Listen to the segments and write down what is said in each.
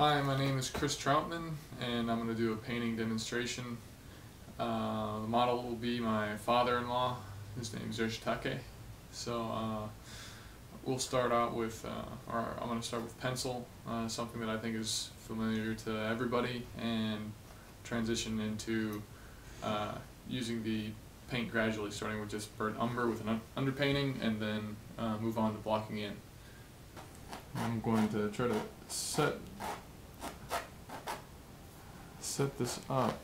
Hi, my name is Chris Troutman, and I'm going to do a painting demonstration. The model will be my father-in-law. His name is Yoshitake. So we'll start out with, or I'm going to start with pencil, something that I think is familiar to everybody, and transition into using the paint gradually, starting with just burnt umber with an underpainting, and then move on to blocking in. I'm going to try to set this up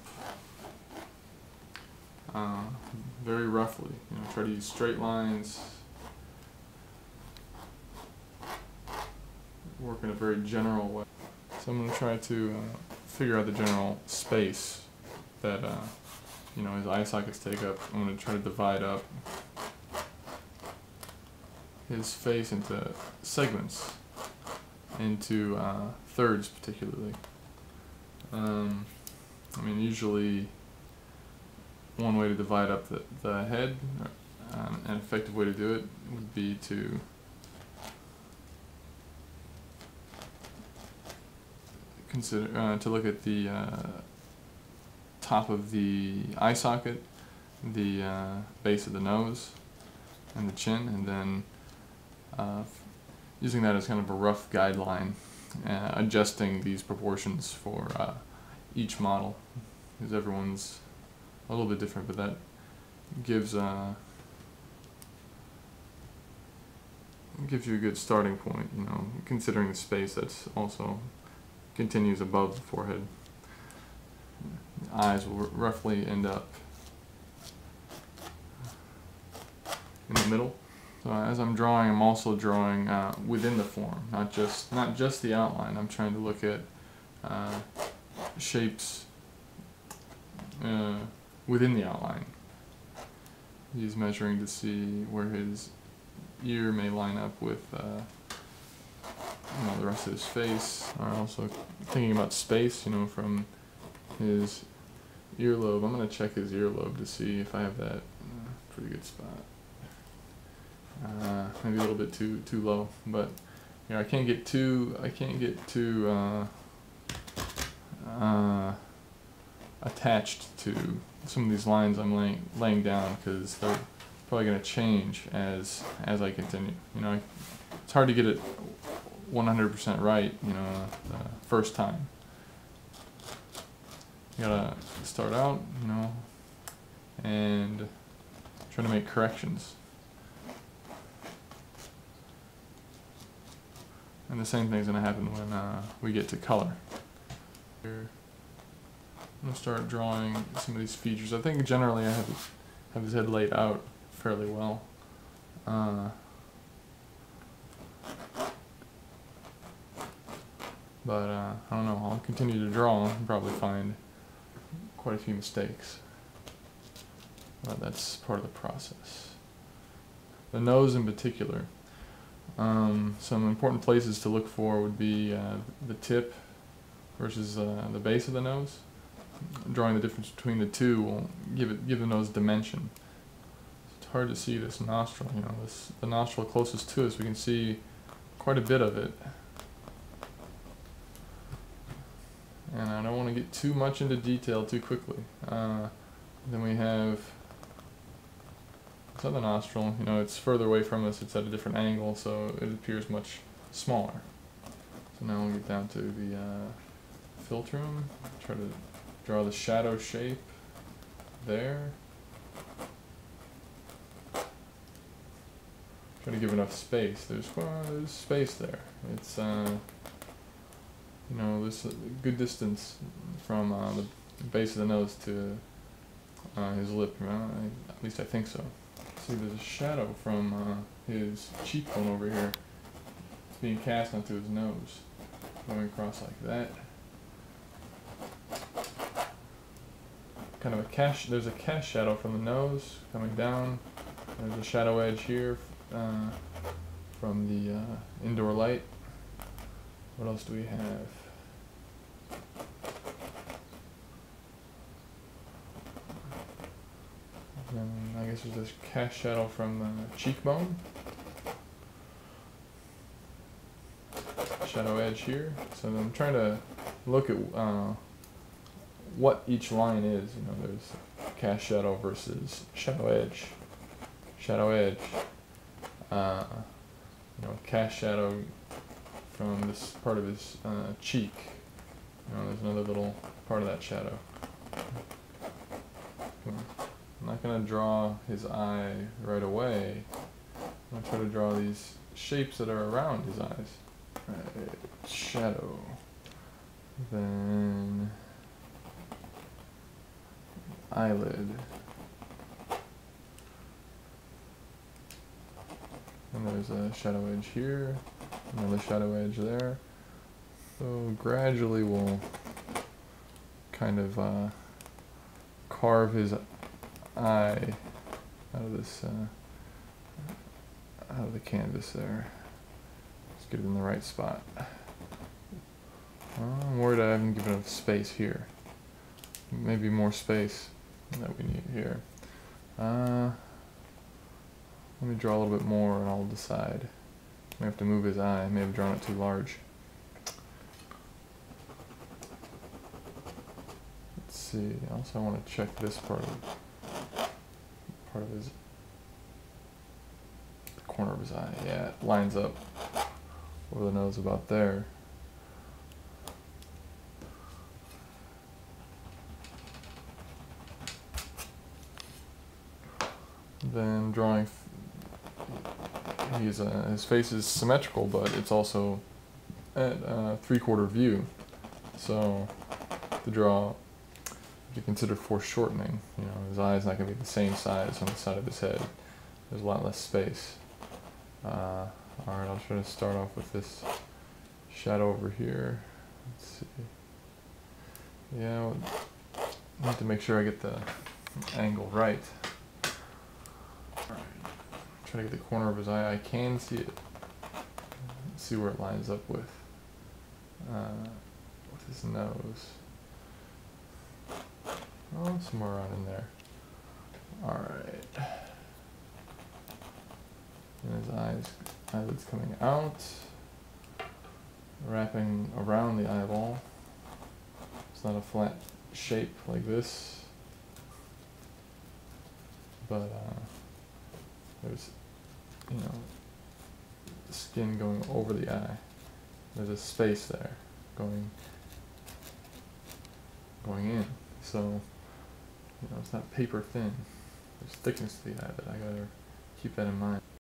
very roughly. Try to use straight lines, work in a very general way. So I'm going to try to figure out the general space that his eye sockets take up. I'm going to try to divide up his face into segments, into thirds particularly. Usually one way to divide up the head, an effective way to do it would be to to look at the top of the eye socket, the base of the nose, and the chin, and then using that as kind of a rough guideline, adjusting these proportions for each model, because everyone's a little bit different, but that gives you a good starting point, considering the space that's also continues above the forehead. The eyes will roughly end up in the middle. So as I'm drawing, I'm also drawing within the form, not just the outline. I'm trying to look at shapes within the outline. He's measuring to see where his ear may line up with the rest of his face. I'm also thinking about space, from his earlobe. I'm going to check his earlobe to see if I have that pretty good spot. Maybe a little bit too low, but I can't get too attached to some of these lines I'm laying down, because they're probably going to change as I continue. It's hard to get it 100% right, the first time. You gotta start out, and try to make corrections. And the same thing's going to happen when we get to color. Here, I'm going to start drawing some of these features. I think generally I have his head laid out fairly well. But I don't know, I'll continue to draw and probably find quite a few mistakes. But that's part of the process. The nose in particular. Some important places to look for would be the tip versus the base of the nose. Drawing the difference between the two will give the nose dimension. It's hard to see this nostril. The nostril closest to us, we can see quite a bit of it. And I don't want to get too much into detail too quickly. Then we have this other nostril. It's further away from us, it's at a different angle, so it appears much smaller. So now we'll get down to the philtrum, try to draw the shadow shape there. Try to give enough space. There's space there. It's there's a good distance from the base of the nose to his lip. At least I think so. See, there's a shadow from his cheekbone over here. It's being cast onto his nose, going across like that. Kind of there's a cast shadow from the nose coming down. There's a shadow edge here from the indoor light. What else do we have? I guess there's this cast shadow from the cheekbone. shadow edge here. So I'm trying to look at what each line is. You know, there's cast shadow versus shadow edge. Shadow edge. You know, cast shadow from this part of his cheek. You know, there's another little part of that shadow. I'm not going to draw his eye right away. I'm going to try to draw these shapes that are around his eyes. Right, shadow. Then eyelid. And there's a shadow edge here, another shadow edge there. So gradually we'll kind of carve his eye out of this, out of the canvas there. Let's get it in the right spot. I'm worried I haven't given enough space here. Maybe more space that we need here. Let me draw a little bit more and I'll decide. I may have to move his eye. I may have drawn it too large. Let's see. Also, I want to check this part of his corner of his eye. Yeah, it lines up over the nose about there. Then drawing. His face is symmetrical, but it's also at 3/4 view. So to draw, to consider foreshortening. You know, his eye's not going to be the same size on the side of his head. There's a lot less space. All right, I'll try to start off with this shadow over here. Let's see. Yeah, I need to make sure I get the angle right. Try to get the corner of his eye. I can see it. See where it lines up with his nose. Oh, somewhere around in there. All right. And his eyelid's coming out, wrapping around the eyeball. It's not a flat shape like this, but there's, you know, the skin going over the eye. There's a space there going in. So, you know, it's not paper thin. There's thickness to the eye, but I gotta keep that in mind.